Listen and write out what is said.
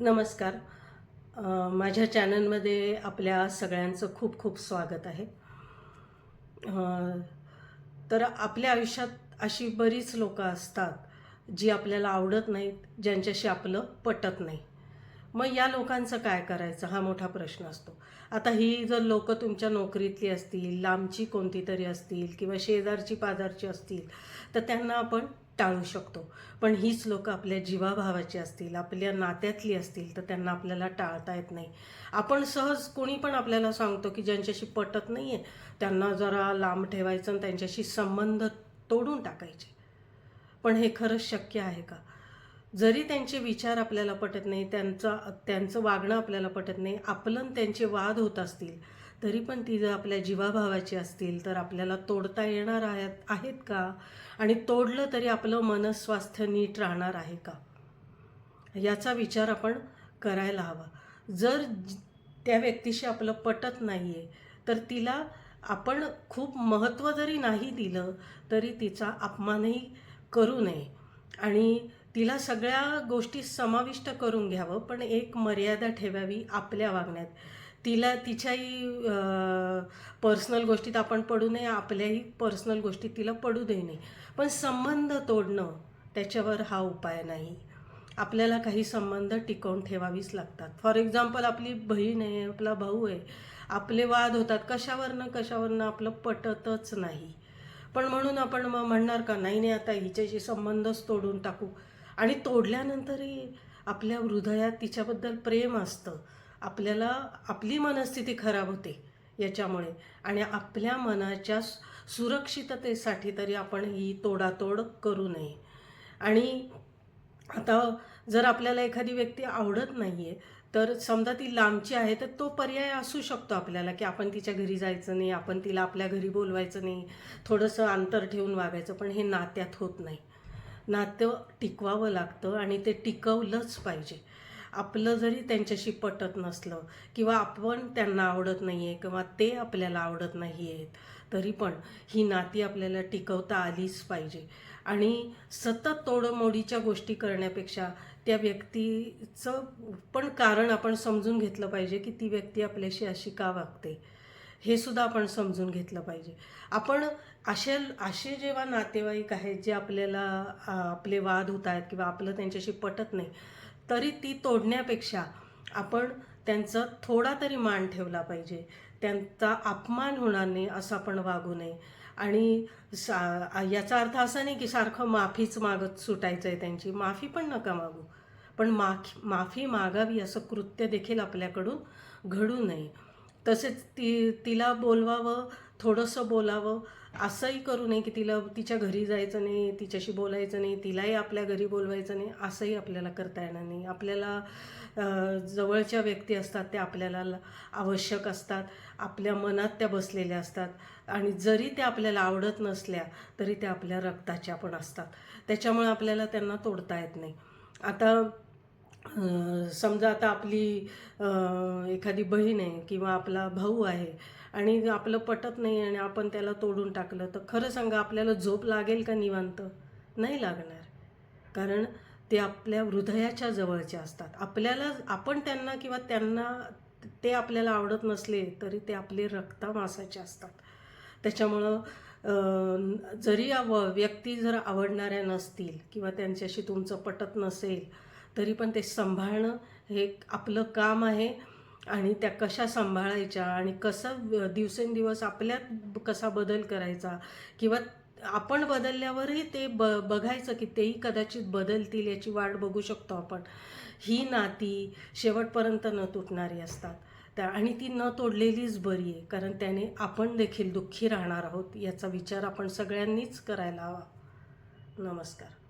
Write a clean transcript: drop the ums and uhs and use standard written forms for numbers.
नमस्कार. माझ्या चॅनलमध्ये आपल्या सगळ्यांचं खूप खूप स्वागत आहे. तर आपल्या आयुष्यात अशी बरीच लोकं असतात जी आपल्याला आवडत नाहीत, ज्यांच्याशी आपलं पटत नाही. मग या लोकांचं काय करायचं हा मोठा प्रश्न असतो. आता ही जर लोकं तुमच्या नोकरीतली असतील, लांबची कोणती तरी असतील किंवा शेजारची पाजारची असतील, तर त्यांना आपण टाळू शकतो. पण हीच लोकं आपल्या जीवाभावाची असतील, आपल्या नात्यातली असतील, तर त्यांना आपल्याला टाळता येत नाही. आपण सहज कोणी पण आपल्याला सांगतो की ज्यांच्याशी पटत नाही आहे त्यांना जरा लांब ठेवायचं आणि त्यांच्याशी संबंध तोडून टाकायचे. पण हे खरंच शक्य आहे का? जरी त्यांचे विचार आपल्याला पटत नाही, त्यांचं वागणं आपल्याला पटत नाही, आपलं आणि त्यांचे वाद होत असतील, तरी पण ती जर आपल्या जीवाभावाची असतील, तर आपल्याला तोडता येणार आहेत का? आणि तोडलं तरी आपलं मनस्वास्थ्य नीट राहणार आहे का? याचा विचार आपण करायला हवा. जर त्या व्यक्तीशी आपलं पटत नाही आहे, तर तिला आपण खूप महत्त्व जरी नाही दिलं, तरी तिचा अपमानही करू नये आणि तिला सगळ्या गोष्टी समाविष्ट करून घ्यावं, पण एक मर्यादा ठेवावी आपल्या वागण्यात. तिला तिच्याही पर्सनल गोष्टीत आपण पडू नये, आपल्याही पर्सनल गोष्टीत तिला पडू देऊ नये. पण संबंध तोडणं त्याच्यावर हा उपाय नाही. आपल्याला काही संबंध टिकवून ठेवावीच लागतात. फॉर एक्झाम्पल आपली बहीण आहे, आपला भाऊ आहे, आपले वाद होतात, कशावरनं आपलं पटतच नाही. पण म्हणून आपण मग म्हणणार का नाही नाही आता हिच्याशी संबंधच तोडून टाकू. आणि तोडल्यानंतरही आपल्या हृदयात तिच्याबद्दल प्रेम असतं. आपल्याला आपली मनस्थिती खराब होते याच्यामुळे आणि आपल्या मनाच्या सुरक्षिततेसाठी तरी आपण ही तोडातोड करू नये. आणि आता जर आपल्याला एखादी व्यक्ती आवडत नाही आहे, तर समजा ती लांबची आहे, तर तो पर्याय असू शकतो आपल्याला, की आपण तिच्या घरी जायचं नाही, आपण तिला आपल्या घरी बोलवायचं नाही, थोडंसं अंतर ठेवून वागायचं. पण हे नात्यात होत नाही. नातं टिकवावं लागतं आणि ते टिकवलंच पाहिजे. आपलं जरी त्यांच्याशी पटत नसलं किंवा आपण त्यांना आवडत नाही आहे किंवा ते आपल्याला आवडत नाही आहेत, तरी पण ही नाती आपल्याला टिकवता आलीच पाहिजे. आणि सतत तोडमोडीच्या गोष्टी करण्यापेक्षा त्या व्यक्तीचं पण कारण आपण समजून घेतलं पाहिजे, की ती व्यक्ती आपल्याशी अशी का वागते, हे सुद्धा आपण समजून घेतलं पाहिजे. आपण असे जेव्हा नातेवाईक आहेत जे आपल्याला आपले वाद होत आहेत किंवा आपलं त्यांच्याशी पटत नाही, तरी ती तोडण्यापेक्षा आपण त्यांचा थोडा तरी मान ठेवला पाहिजे. त्यांचा अपमान होणार नाही असं आपण वागू नये. आणि याचा अर्थ असा नाही की सारखं माफीच मागत सुटायचं आहे त्यांची. माफी पण नका मागू. पण माफी मागावी असं कृत्य देखील आपल्याकडून घडू नये. तसेच तिला बोलवावं, थोडंसं बोलावं, असंही करू नये की तिच्या घरी जायचं नाही, तिच्याशी बोलायचं नाही, तिलाही आपल्या घरी बोलवायचं नाही, असंही आपल्याला करता येणार नाही. आपल्याला जवळच्या व्यक्ती असतात त्या आपल्याला आवश्यक असतात. आपल्या मनात त्या बसलेल्या असतात आणि जरी त्या आपल्याला आवडत नसल्या, तरी त्या आपल्या रक्ताच्या पण असतात. त्याच्यामुळे आपल्याला त्यांना तोडता येत नाही. आता समजा आता आपली एखादी बहीण आहे किंवा आपला भाऊ आहे आणि आपलं पटत नाही आणि आपण त्याला तोडून टाकलं, तर खरं सांगा आपल्याला झोप लागेल का निवांत? नाही लागणार. कारण ते आपल्या हृदयाच्या जवळचे असतात. आपण त्यांना किंवा त्यांना ते आपल्याला आवडत नसले तरी ते आपले रक्तामांसाचे असतात. त्याच्यामुळं जरी व्यक्ती जर आवडणाऱ्या नसतील किंवा त्यांच्याशी तुमचं पटत नसेल, तरी पण ते सांभाळणं हे आपलं काम आहे. आणि त्या कशा सांभाळायच्या आणि कसं दिवसेंदिवस आपल्यात कसा बदल करायचा किंवा आपण बदलल्यावरही ते बघायचं की तेही कदाचित बदलतील याची वाट बघू शकतो आपण. ही नाती शेवटपर्यंत न तुटणारी असतात आणि ती न तोडलेलीच बरी आहे. कारण त्याने आपण देखील दुःखी राहणार आहोत याचा विचार आपण सगळ्यांनीच करायला हवा. नमस्कार.